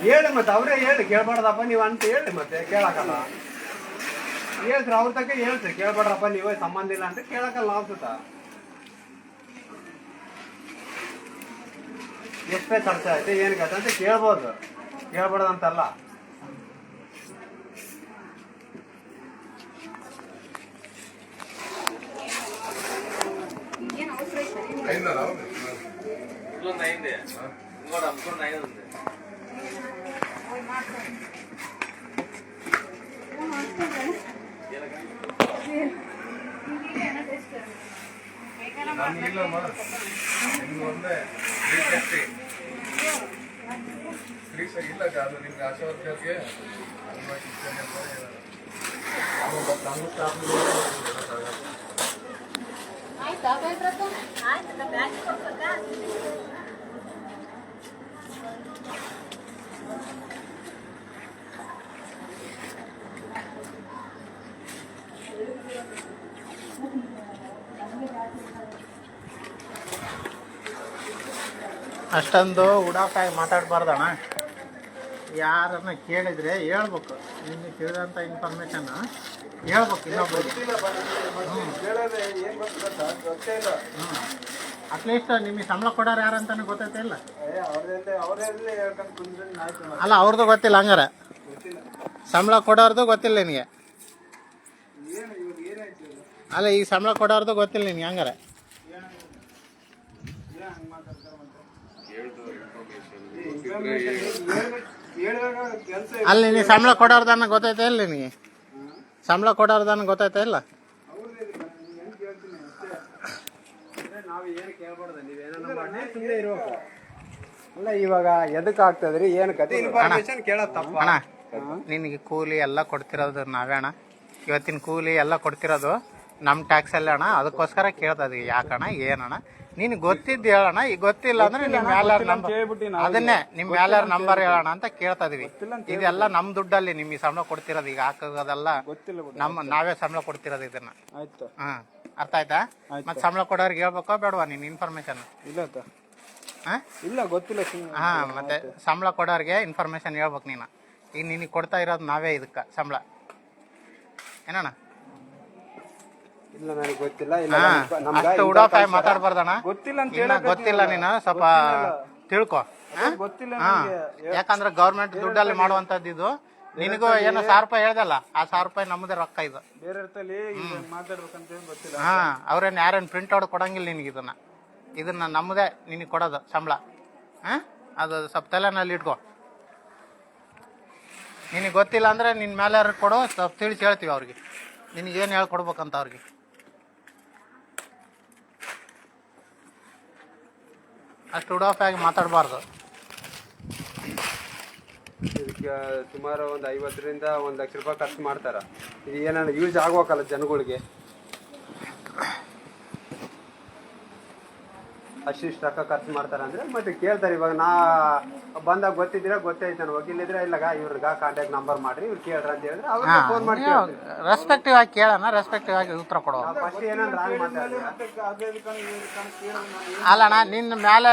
ಹೇಳಿ ಮತ್ತೆ ಅವರೇ ಹೇಳಿ ಕೇಳ್ಬಾರ್ದಪ್ಪ ನೀವು ಅಂತ ಹೇಳಿ ಮತ್ತೆ ಕೇಳಕ್ಕಲ್ಲ ಹೇಳ್ರಿ ಅವ್ರ ತಕ್ಕ ಹೇಳ್ರಿ ಕೇಳ್ಬಾರ್ದಪ್ಪ ನೀವೇ ಸಂಬಂಧ ಇಲ್ಲ ಅಂತ ಕೇಳಕ್ಕಲ್ಲ ಅನ್ಸುತ್ತ ಎಷ್ಟೇ ಖರ್ಚು ಆಯ್ತು ಏನ್ ಕತೆ ಅಂತ ಕೇಳ್ಬೋದು ಕೇಳ್ಬಾರ್ದಂತಲ್ಲ ಇಲ್ಲ ಕಾದು ನಿಮ್ಗೆ ಆಶಾವರ್ಕರ್ಗೆ ಅಷ್ಟೊಂದು ಉಡಾಫಾಗಿ ಮಾತಾಡಬಾರ್ದಣ್ಣ. ಯಾರನ್ನ ಕೇಳಿದರೆ ಹೇಳ್ಬೇಕು, ನಿಮಗೆ ತಿಳಿದಂಥ ಇನ್ಫಾರ್ಮೇಷನ್ ಹೇಳ್ಬೇಕು ಇನ್ನೊಬ್ಬರಿಗೆ. ಅಟ್ಲೀಸ್ಟ್ ನಿಮಗೆ ಸಂಬಳ ಕೊಡೋರು ಯಾರಂತಾನೆ ಗೊತ್ತೈತೆ ಇಲ್ಲ. ಅಲ್ಲ ಅವ್ರದ್ದು ಗೊತ್ತಿಲ್ಲ ಹಂಗಾರೆ, ಸಂಬಳ ಕೊಡೋರ್ದು ಗೊತ್ತಿಲ್ಲ ನಿನಗೆ. ಅಲ್ಲ ಈಗ ಸಂಬಳ ಕೊಡೋರ್ದು ಗೊತ್ತಿಲ್ಲ ನಿನಗೆ ಹಂಗಾರೆ. ಅಲ್ಲಿ ನೀನು ಸಂಬಳ ಕೊಡೋರ್ದನ್ನ ಗೊತ್ತೈತೆ ಇಲ್ಲ ನಿನಗೆ, ಸಂಬಳ ಕೊಡೋರ್ದನ್ನ ಗೊತ್ತೈತೆ ಇಲ್ಲ. ಅಲ್ಲ ಇವಾಗ ಎದಕ್ ಆಗ್ತದ್ರಿ ಏನ್ ಕತೆ ಇನ್ಫಾರ್ಮೇಶನ್ ಕೇಳೋದ್ ತಪ್ಪ ಅಣ್ಣ. ನಿನಗೆ ಕೂಲಿ ಎಲ್ಲ ಕೊಡ್ತಿರೋದು ನಾವೇ ಅಣ್ಣ, ಇವತ್ತಿನ ಕೂಲಿ ಎಲ್ಲ ಕೊಡ್ತಿರೋದು ನಮ್ಮ ಟ್ಯಾಕ್ಸಲ್ಲಿ ಅಣ್ಣ. ಅದಕ್ಕೋಸ್ಕರ ಕೇಳ್ತದ ಯಾಕಣ್ಣ ಏನಣ್ಣ ನಿನಗೆ ಗೊತ್ತಿದ್ದು ಹೇಳೋಣ. ಈಗ ಗೊತ್ತಿಲ್ಲ ಅಂದ್ರೆ ನಿಮ್ಮ ಮ್ಯಾಲಾರ್ ನಂಬರ್, ಅದನ್ನೇ ನಿಮ್ಮ ಮ್ಯಾಲಾರ್ ನಂಬರ್ ಹೇಳೋಣ ಅಂತ ಕೇಳ್ತಾ ಇದೀವಿ. ಇದೆಲ್ಲ ನಮ್ಮ ದುಡ್ಡಲ್ಲಿ ನಿಮಗೆ ಸಂಬಳ ಕೊಡ್ತಿರೋದು, ಈಗ ಹಾಕೋದೆಲ್ಲ ನಾವೇ ಸಂಬಳ ಕೊಡ್ತಿರೋದು ಇದನ್ನ. ಹಾ ಅರ್ಥ ಆಯ್ತಾ? ಮತ್ತೆ ಸಂಬಳ ಕೊಡೋರ್ಗೆ ಹೇಳ್ಬೇಕೋ ಬೇಡವಾ ನೀನು ಇನ್ಫಾರ್ಮೇಶನ್? ಇಲ್ಲ ಗೊತ್ತಿಲ್ಲ. ಹಾ ಮತ್ತೆ ಸಂಬಳ ಕೊಡೋರ್ಗೆ ಇನ್ಫಾರ್ಮೇಶನ್ ಹೇಳ್ಬೇಕು ನೀನು. ಈಗ ನಿನಗೆ ಕೊಡ್ತಾ ಇರೋದು ನಾವೇ ಇದಕ್ಕೆ ಸಂಬಳ ಏನಣ್ಣ. ಇಲ್ಲ ನನಗೆ ಗೊತ್ತಿಲ್ಲ. ಅಷ್ಟು ಉಡಾಫಾಯಿ ಮಾತಾಡ್ಬಾರ್ದಣ್ಣ. ಗೊತ್ತಿಲ್ಲ ನೀನು ಸ್ವಲ್ಪ ತಿಳ್ಕೊ. ಯಾಕಂದ್ರೆ ಗೌರ್ಮೆಂಟ್ ದುಡ್ಡಲ್ಲಿ ಮಾಡುವಂತದ್ದು ಇದು. ನಿನಗೂ ಏನೋ 1000 ರೂಪಾಯಿ ಹೇಳ್ದಲ್ಲ, ಆ 1000 ರೂಪಾಯಿ ನಮ್ಮದೇ ರೊಕ್ಕ ಇದು. ಹಾ ಅವ್ರೇನ್ ಯಾರೇನ್ ಪ್ರಿಂಟ್ ಔಟ್ ಕೊಡಂಗಿಲ್ಲ ನಿನಗೆ. ಇದನ್ನ ನಮ್ಮದೇ ನಿನಗೆ ಕೊಡೋದು ಸಂಬಳ. ಅದು ಸ್ವಲ್ಪ ತಲೆನಲ್ಲಿ ಇಟ್ಕೊ. ನಿನಗೆ ಗೊತ್ತಿಲ್ಲ ಅಂದ್ರೆ ನಿನ್ನ ಮೇಲೆ ಯಾರು ಕೊಡು, ಸ್ವಲ್ಪ ತಿಳಿಸಿ ಹೇಳ್ತೀವಿ ಅವ್ರಿಗೆ ನಿನಗೇನು ಹೇಳ್ಕೊಡ್ಬೇಕಂತ ಅವ್ರಿಗೆ. ಅಷ್ಟು ಉಡಾಫಾಗಿ ಮಾತಾಡಬಾರ್ದು. ಇದಕ್ಕೆ ಸುಮಾರು ಒಂದು 50ರಿಂದ 1 ಲಕ್ಷ ರೂಪಾಯಿ ಖರ್ಚು ಮಾಡ್ತಾರ. ಇದು ಏನಾದ್ರು ಯೂಸ್ ಆಗ್ಬೇಕಲ್ಲ ಜನಗಳಿಗೆ. ಅಷ್ಟಿಷ್ಟು ರೊಕ್ಕ ಖರ್ಚು ಮಾಡ್ತಾರ ಅಂದ್ರೆ ಮತ್ತೆ ಕೇಳ್ತಾರೆ. ಇವಾಗ ನಾ ಬಂದಾಗ ಗೊತ್ತಿದ್ರೆ ಗೊತ್ತೈತೆ ವಕೀಲ್ ಇದ್ರೆ ಇಲ್ಲಾಗ ಇವ್ರಿಗೆ ಕಾಂಟ್ಯಾಕ್ಟ್ ನಂಬರ್ ಮಾಡ್ರಿ ಇವ್ರು ಕೇಳ್ರಿ ಅಂತ ಹೇಳಿದ್ರೆ ಅವ್ರಿಗೆ ಫೋನ್ ಮಾಡಿ ರೆಸ್ಪೆಕ್ಟಿವ್ ಆಗಿ ಕೇಳೋಣ, ರೆಸ್ಪೆಕ್ಟಿವ್ ಆಗಿ ಉತ್ತರ ಕೊಡೋ. ಫಸ್ಟ್ ಏನಾದ್ರು ರಾಂಗ್ ಮಾತಾಡ್ತೀರಾ? ಅಲ್ಲಣ್ಣ ನಿನ್ನ ಮೇಲೆ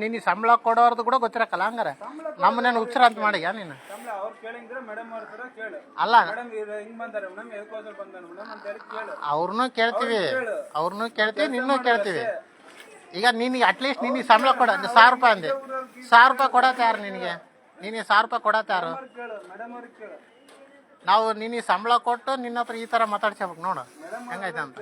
ನಿನ್ನ ಸಂಬಳ ಕೊಡೋರ್ದು ಕೂಡ ಗೊತ್ತಿರಕ್ಕಲ್ಲ ಹಂಗಾರೆ ನಮ್ಮನೇನು ಹುಚ್ಚರ ಅಂತ ಮಾಡಿ ನೀನು. ಅಲ್ಲ ಅವ್ರನ್ನೂ ಕೇಳ್ತೀವಿ ನಿನ್ನೂ ಕೇಳ್ತೀವಿ. ಈಗ ನಿನಗೆ ಅಟ್ಲೀಸ್ಟ್ ನಿನಗೆ ಸಂಬಳ ಕೊಡ 1000 ರೂಪಾಯಿ ಅಂದೆ, 1000 ರೂಪಾಯಿ ಕೊಡತ್ತೆ ಯಾರು ನಿನಗೆ? ನಿನಗೆ 1000 ರೂಪಾಯಿ ಕೊಡತ್ತೆ ಯಾರು? ನಾವು ನಿನಗೆ ಸಂಬಳ ಕೊಟ್ಟು ನಿನ್ನ ಹತ್ರ ಈ ಥರ ಮಾತಾಡ್ಸ್ಬೇಕು ನೋಡು ಹೆಂಗೈತೆ ಅಂತ.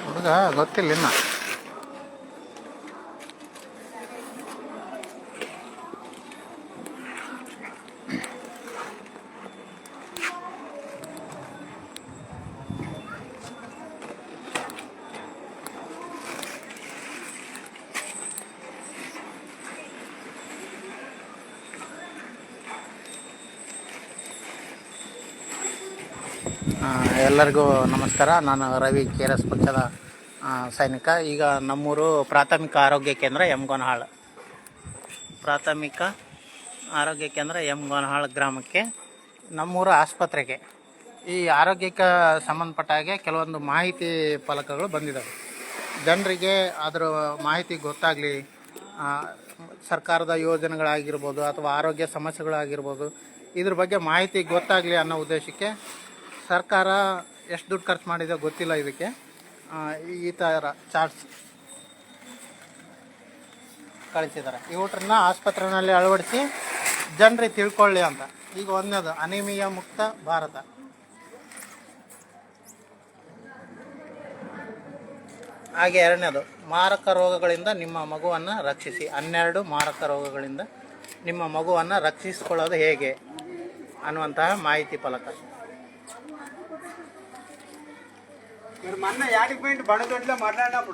ಹುಡುಗ ಗೊತ್ತಿಲ್ಲ ಇನ್ನ. ಎಲ್ಲರಿಗೂ ನಮಸ್ಕಾರ. ನಾನು ರವಿ KRS ಪಕ್ಷದ ಸೈನಿಕ. ಈಗ ನಮ್ಮೂರು ಪ್ರಾಥಮಿಕ ಆರೋಗ್ಯ ಕೇಂದ್ರ ಯಮಗೋನಹಾಳ್. ಪ್ರಾಥಮಿಕ ಆರೋಗ್ಯ ಕೇಂದ್ರ ಯಮಗೋನಹಾಳ್ ಗ್ರಾಮಕ್ಕೆ ನಮ್ಮೂರು ಆಸ್ಪತ್ರೆಗೆ ಈ ಆರೋಗ್ಯಕ್ಕೆ ಸಂಬಂಧಪಟ್ಟ ಹಾಗೆ ಕೆಲವೊಂದು ಮಾಹಿತಿ ಫಲಕಗಳು ಬಂದಿದ್ದಾವೆ. ಜನರಿಗೆ ಅದರ ಮಾಹಿತಿ ಗೊತ್ತಾಗಲಿ, ಸರ್ಕಾರದ ಯೋಜನೆಗಳಾಗಿರ್ಬೋದು ಅಥವಾ ಆರೋಗ್ಯ ಸಮಸ್ಯೆಗಳಾಗಿರ್ಬೋದು, ಇದ್ರ ಬಗ್ಗೆ ಮಾಹಿತಿ ಗೊತ್ತಾಗಲಿ ಅನ್ನೋ ಉದ್ದೇಶಕ್ಕೆ ಸರ್ಕಾರ ಎಷ್ಟು ದುಡ್ಡು ಖರ್ಚು ಮಾಡಿದೆ ಗೊತ್ತಿಲ್ಲ ಇದಕ್ಕೆ. ಈ ಥರ ಚಾರ್ಟ್ಸ್ ಕಳಿಸಿದ್ದಾರೆ. ಇವುಟ್ರನ್ನ ಆಸ್ಪತ್ರೆಯಲ್ಲಿ ಅಳವಡಿಸಿ ಜನರಿಗೆ ತಿಳ್ಕೊಳ್ಳಿ ಅಂತ. ಈಗ ಒಂದನೇದು ಅನಿಮಿಯಾ ಮುಕ್ತ ಭಾರತ. ಹಾಗೆ ಎರಡನೇದು ಮಾರಕ ರೋಗಗಳಿಂದ ನಿಮ್ಮ ಮಗುವನ್ನು ರಕ್ಷಿಸಿ. 12 ಮಾರಕ ರೋಗಗಳಿಂದ ನಿಮ್ಮ ಮಗುವನ್ನು ರಕ್ಷಿಸಿಕೊಳ್ಳೋದು ಹೇಗೆ ಅನ್ನುವಂತಹ ಮಾಹಿತಿ ಫಲಕ.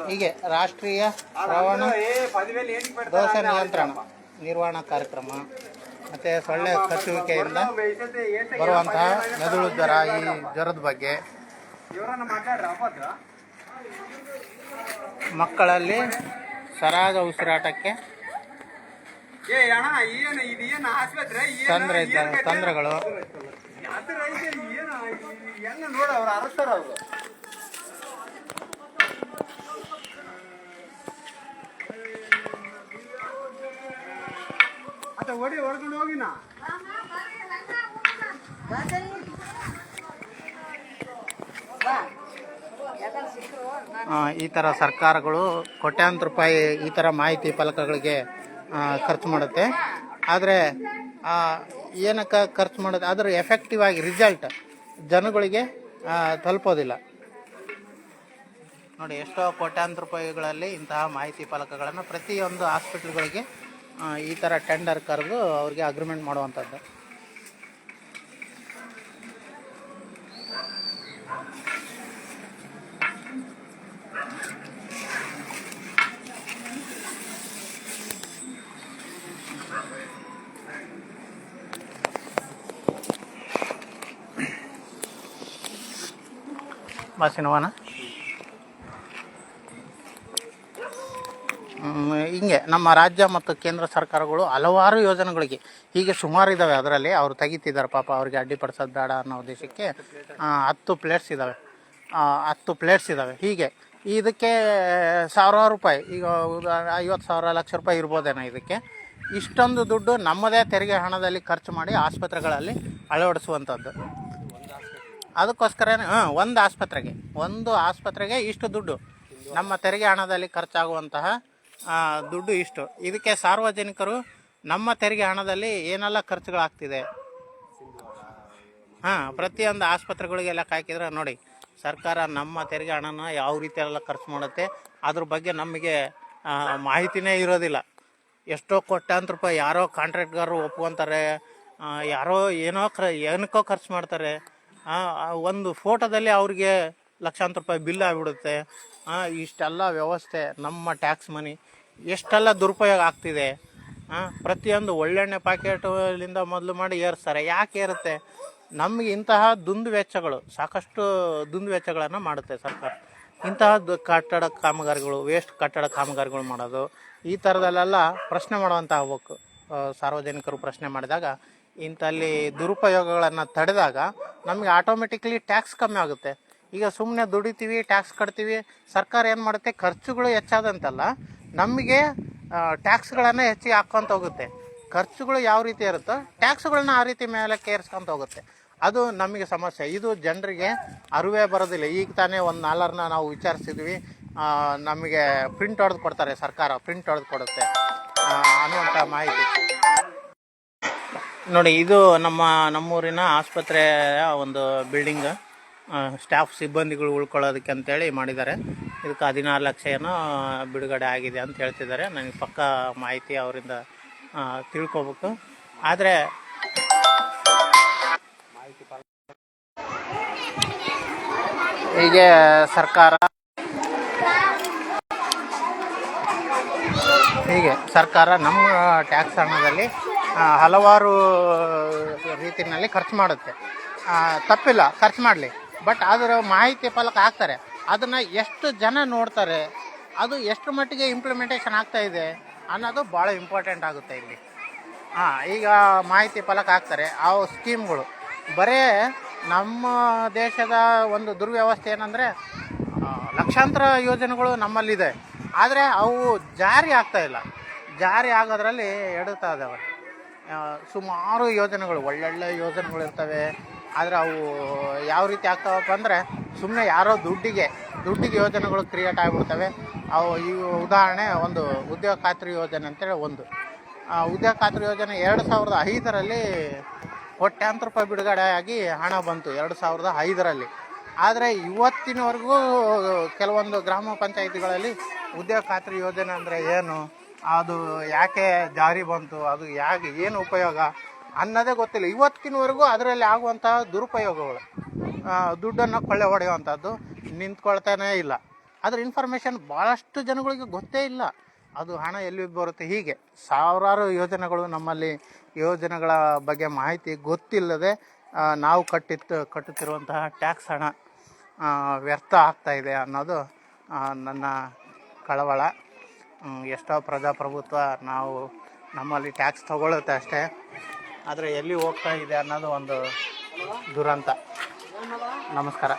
ಹೀಗೆ ರಾಷ್ಟ್ರೀಯ ಶ್ರವಣ ದೋಷ ನಿರ್ವಹಣಾ ಕಾರ್ಯಕ್ರಮ, ಮತ್ತು ಸೊಳ್ಳೆ ಕಚ್ಚುವಿಕೆಯಿಂದ ಬರುವಂತಹ ಮೆದುಳು ಜ್ವರ, ಈ ಜ್ವರದ ಬಗ್ಗೆ, ಮಕ್ಕಳಲ್ಲಿ ಸರಾಗ ಉಸಿರಾಟಕ್ಕೆ ತೊಂದರೆಗಳು, ಹೊಡ್ಕೊಂಡು ಹೋಗಿನ ಈ ಥರ ಸರ್ಕಾರಗಳು ಕೋಟ್ಯಾಂತರ ರೂಪಾಯಿ ಈ ಥರ ಮಾಹಿತಿ ಫಲಕಗಳಿಗೆ ಖರ್ಚು ಮಾಡುತ್ತೆ. ಆದರೆ ಏನಕ್ಕೆ ಖರ್ಚು ಮಾಡೋದು, ಅದರ ಎಫೆಕ್ಟಿವ್ ಆಗಿ ರಿಸಲ್ಟ್ ಜನಗಳಿಗೆ ತಲುಪೋದಿಲ್ಲ. ನೋಡಿ, ಎಷ್ಟೋ ಕೋಟ್ಯಾಂತರ ರೂಪಾಯಿಗಳಲ್ಲಿ ಇಂತಹ ಮಾಹಿತಿ ಫಲಕಗಳನ್ನು ಪ್ರತಿಯೊಂದು ಹಾಸ್ಪಿಟ್ಲ್ಗಳಿಗೆ ಈ ಥರ ಟೆಂಡರ್ ಕರೆದು ಅವ್ರಿಗೆ ಅಗ್ರಿಮೆಂಟ್ ಮಾಡುವಂಥದ್ದು. ಬಾಸಿನವನ ಹಿಂಗೆ ನಮ್ಮ ರಾಜ್ಯ ಮತ್ತು ಕೇಂದ್ರ ಸರ್ಕಾರಗಳು ಹಲವಾರು ಯೋಜನೆಗಳಿಗೆ ಹೀಗೆ ಸುಮಾರು ಇದ್ದಾವೆ. ಅದರಲ್ಲಿ ಅವರು ತೆಗಿತಿದ್ದಾರೆ ಪಾಪ, ಅವ್ರಿಗೆ ಅಡ್ಡಿಪಡಿಸೋದು ಬೇಡ ಅನ್ನೋ ಉದ್ದೇಶಕ್ಕೆ 10 ಪ್ಲೇಟ್ಸ್ ಇದ್ದಾವೆ, 10 ಪ್ಲೇಟ್ಸ್ ಇದ್ದಾವೆ. ಹೀಗೆ ಇದಕ್ಕೆ ಸಾವಿರಾರು ರೂಪಾಯಿ, ಈಗ 50,000 ಲಕ್ಷ ರೂಪಾಯಿ ಇರ್ಬೋದೇನೋ. ಇದಕ್ಕೆ ಇಷ್ಟೊಂದು ದುಡ್ಡು ನಮ್ಮದೇ ತೆರಿಗೆ ಹಣದಲ್ಲಿ ಖರ್ಚು ಮಾಡಿ ಆಸ್ಪತ್ರೆಗಳಲ್ಲಿ ಅಳವಡಿಸುವಂಥದ್ದು. ಅದಕ್ಕೋಸ್ಕರನೇ ಒಂದು ಆಸ್ಪತ್ರೆಗೆ ಇಷ್ಟು ದುಡ್ಡು, ನಮ್ಮ ತೆರಿಗೆ ಹಣದಲ್ಲಿ ಖರ್ಚಾಗುವಂತಹ ದುಡ್ಡು ಇಷ್ಟು. ಇದಕ್ಕೆ ಸಾರ್ವಜನಿಕರು ನಮ್ಮ ತೆರಿಗೆ ಹಣದಲ್ಲಿ ಏನೆಲ್ಲ ಖರ್ಚುಗಳಾಗ್ತಿದೆ, ಪ್ರತಿಯೊಂದು ಆಸ್ಪತ್ರೆಗಳಿಗೆ ಲೆಕ್ಕ ಹಾಕಿದ್ರೆ ನೋಡಿ, ಸರ್ಕಾರ ನಮ್ಮ ತೆರಿಗೆ ಹಣನ ಯಾವ ರೀತಿಯೆಲ್ಲ ಖರ್ಚು ಮಾಡುತ್ತೆ ಅದ್ರ ಬಗ್ಗೆ ನಮಗೆ ಮಾಹಿತಿನೇ ಇರೋದಿಲ್ಲ. ಎಷ್ಟೋ ಕೋಟ್ಯಾಂತರ ರೂಪಾಯಿ ಯಾರೋ ಕಾಂಟ್ರಾಕ್ಟ್ಗಾರರು ಒಪ್ಕೊತಾರೆ, ಯಾರೋ ಏನಕ್ಕೋ ಖರ್ಚು ಮಾಡ್ತಾರೆ. ಒಂದು ಫೋಟೋದಲ್ಲಿ ಅವ್ರಿಗೆ ಲಕ್ಷಾಂತರ ರೂಪಾಯಿ ಬಿಲ್ ಆಗಿಬಿಡುತ್ತೆ. ಇಷ್ಟೆಲ್ಲ ವ್ಯವಸ್ಥೆ, ನಮ್ಮ ಟ್ಯಾಕ್ಸ್ ಮನಿ ಎಷ್ಟೆಲ್ಲ ದುರುಪಯೋಗ ಆಗ್ತಿದೆ. ಪ್ರತಿಯೊಂದು ಒಳ್ಳೆಣ್ಣೆ ಪ್ಯಾಕೆಟ್ಲಿಂದ ಮೊದಲು ಮಾಡಿ ಏರಿಸ್ತಾರೆ. ಯಾಕೆ ಏರುತ್ತೆ? ನಮಗೆ ಇಂತಹ ದುಂದು ವೆಚ್ಚಗಳು, ಸಾಕಷ್ಟು ದುಂದು ವೆಚ್ಚಗಳನ್ನು ಮಾಡುತ್ತೆ ಸರ್ಕಾರ. ಇಂತಹ ಕಟ್ಟಡ ಕಾಮಗಾರಿಗಳು, ವೇಸ್ಟ್ ಕಟ್ಟಡ ಕಾಮಗಾರಿಗಳು ಮಾಡೋದು, ಈ ಥರದಲ್ಲೆಲ್ಲ ಪ್ರಶ್ನೆ ಮಾಡುವಂಥ ಆಗ್ಬೇಕು. ಸಾರ್ವಜನಿಕರು ಪ್ರಶ್ನೆ ಮಾಡಿದಾಗ ಇಂಥಲ್ಲಿ ದುರುಪಯೋಗಗಳನ್ನು ತಡೆದಾಗ ನಮಗೆ ಆಟೋಮೆಟಿಕ್ಲಿ ಟ್ಯಾಕ್ಸ್ ಕಮ್ಮಿ ಆಗುತ್ತೆ. ಈಗ ಸುಮ್ಮನೆ ದುಡಿತೀವಿ, ಟ್ಯಾಕ್ಸ್ ಕಟ್ತೀವಿ, ಸರ್ಕಾರ ಏನು ಮಾಡುತ್ತೆ, ಖರ್ಚುಗಳು ಹೆಚ್ಚಾದಂತಲ್ಲ, ನಮಗೆ ಟ್ಯಾಕ್ಸ್ಗಳನ್ನು ಹೆಚ್ಚಿಗೆ ಹಾಕ್ಕೊಂತ ಹೋಗುತ್ತೆ. ಖರ್ಚುಗಳು ಯಾವ ರೀತಿ ಇರುತ್ತೋ ಟ್ಯಾಕ್ಸ್ಗಳನ್ನ ಆ ರೀತಿ ಮೇಲೆ ಏರಿಸ್ಕೊಂತ ಹೋಗುತ್ತೆ. ಅದು ನಮಗೆ ಸಮಸ್ಯೆ. ಇದು ಜನರಿಗೆ ಅರಿವೇ ಬರೋದಿಲ್ಲ. ಈಗ ತಾನೇ ಒಂದು ನಾಲ್ಕರನ್ನ ನಾವು ವಿಚಾರಿಸಿದ್ವಿ, ನಮಗೆ ಪ್ರಿಂಟ್ ಹೊಡೆದು ಕೊಡ್ತಾರೆ, ಸರ್ಕಾರ ಪ್ರಿಂಟ್ ಹೊಡೆದು ಕೊಡುತ್ತೆ ಅನ್ನುವಂಥ ಮಾಹಿತಿ. ನೋಡಿ, ಇದು ನಮ್ಮೂರಿನ ಆಸ್ಪತ್ರೆಯ ಒಂದು ಬಿಲ್ಡಿಂಗ್. ಸ್ಟಾಫ್ ಸಿಬ್ಬಂದಿಗಳು ಉಳ್ಕೊಳ್ಳೋದಕ್ಕೆ ಅಂತೇಳಿ ಮಾಡಿದ್ದಾರೆ. ಇದಕ್ಕೆ 16 ಲಕ್ಷ ಏನೋ ಬಿಡುಗಡೆ ಆಗಿದೆ ಅಂತ ಹೇಳ್ತಿದ್ದಾರೆ. ನನಗೆ ಪಕ್ಕಾ ಮಾಹಿತಿ ಅವರಿಂದ ತಿಳ್ಕೊಬೇಕು. ಆದರೆ ಹೀಗೆ ಸರ್ಕಾರ ನಮ್ಮ ಟ್ಯಾಕ್ಸ್ ಹಣದಲ್ಲಿ ಹಲವಾರು ರೀತಿಯಲ್ಲಿ ಖರ್ಚು ಮಾಡುತ್ತೆ. ತಪ್ಪಿಲ್ಲ, ಖರ್ಚು ಮಾಡಲಿ. ಬಟ್ ಅದರ ಮಾಹಿತಿ ಫಲಕ ಹಾಕ್ತಾರೆ, ಅದನ್ನು ಎಷ್ಟು ಜನ ನೋಡ್ತಾರೆ, ಅದು ಎಷ್ಟು ಮಟ್ಟಿಗೆ ಇಂಪ್ಲಿಮೆಂಟೇಷನ್ ಆಗ್ತಾ ಇದೆ ಅನ್ನೋದು ಭಾಳ ಇಂಪಾರ್ಟೆಂಟ್ ಆಗುತ್ತೆ ಇಲ್ಲಿ. ಈಗ ಮಾಹಿತಿ ಫಲಕ ಹಾಕ್ತಾರೆ, ಆ ಸ್ಕೀಮ್ಗಳು ಬರೀ ನಮ್ಮ ದೇಶದ ಒಂದು ದುರ್ವ್ಯವಸ್ಥೆ ಏನಂದರೆ ಲಕ್ಷಾಂತರ ಯೋಜನೆಗಳು ನಮ್ಮಲ್ಲಿದೆ, ಆದರೆ ಅವು ಜಾರಿ ಆಗ್ತಾ ಇಲ್ಲ. ಜಾರಿ ಆಗೋದ್ರಲ್ಲಿ ಎಡುತ್ತಾ ಇದ್ದಾವೆ. ಸುಮಾರು ಯೋಜನೆಗಳು, ಒಳ್ಳೊಳ್ಳೆ ಯೋಜನೆಗಳು ಇರ್ತವೆ, ಆದರೆ ಅವು ಯಾವ ರೀತಿ ಆಗ್ತಾವಪ್ಪ ಅಂದರೆ ಸುಮ್ಮನೆ ಯಾರೋ ದುಡ್ಡಿಗೆ ಯೋಜನೆಗಳು ಕ್ರಿಯೇಟ್ ಆಗಿಬಿಡ್ತವೆ. ಅವು ಈ ಉದಾಹರಣೆ ಒಂದು ಉದ್ಯೋಗ ಖಾತ್ರಿ ಯೋಜನೆ ಅಂತೇಳಿ ಒಂದು ಉದ್ಯೋಗ ಖಾತ್ರಿ ಯೋಜನೆ 2005ರಲ್ಲಿ ಕೋಟ್ಯಾಂತರ ರೂಪಾಯಿ ಬಿಡುಗಡೆ ಆಗಿ ಹಣ ಬಂತು 2005ರಲ್ಲಿ. ಆದರೆ ಇವತ್ತಿನವರೆಗೂ ಕೆಲವೊಂದು ಗ್ರಾಮ ಪಂಚಾಯಿತಿಗಳಲ್ಲಿ ಉದ್ಯೋಗ ಖಾತ್ರಿ ಯೋಜನೆ ಅಂದರೆ ಏನು, ಅದು ಯಾಕೆ ಜಾರಿ ಬಂತು, ಅದು ಯಾಕೆ ಏನು ಉಪಯೋಗ ಅನ್ನೋದೇ ಗೊತ್ತಿಲ್ಲ. ಇವತ್ತಿನವರೆಗೂ ಅದರಲ್ಲಿ ಆಗುವಂತಹ ದುರುಪಯೋಗಗಳು, ದುಡ್ಡನ್ನು ಕೊಳ್ಳೆ ಹೊಡೆಯುವಂಥದ್ದು ನಿಂತ್ಕೊಳ್ತಾನೇ ಇಲ್ಲ. ಅದ್ರ ಇನ್ಫಾರ್ಮೇಷನ್ ಭಾಳಷ್ಟು ಜನಗಳಿಗೆ ಗೊತ್ತೇ ಇಲ್ಲ, ಅದು ಹಣ ಎಲ್ಲಿ ಬರುತ್ತೆ. ಹೀಗೆ ಸಾವಿರಾರು ಯೋಜನೆಗಳು ನಮ್ಮಲ್ಲಿ, ಯೋಜನೆಗಳ ಬಗ್ಗೆ ಮಾಹಿತಿ ಗೊತ್ತಿಲ್ಲದೆ ನಾವು ಕಟ್ಟುತ್ತಿರುವಂತಹ ಟ್ಯಾಕ್ಸ್ ಹಣ ವ್ಯರ್ಥ ಆಗ್ತಾಯಿದೆ ಅನ್ನೋದು ನನ್ನ ಕಳವಳ. ಎಷ್ಟೋ ಪ್ರಜಾಪ್ರಭುತ್ವ ನಾವು ನಮ್ಮಲ್ಲಿ ಟ್ಯಾಕ್ಸ್ ತಗೊಳ್ಳುತ್ತೆ ಅಷ್ಟೇ, ಆದರೆ ಎಲ್ಲಿ ಹೋಗ್ತಾ ಇದೆ ಅನ್ನೋದು ಒಂದು ದುರಂತ. ನಮಸ್ಕಾರ.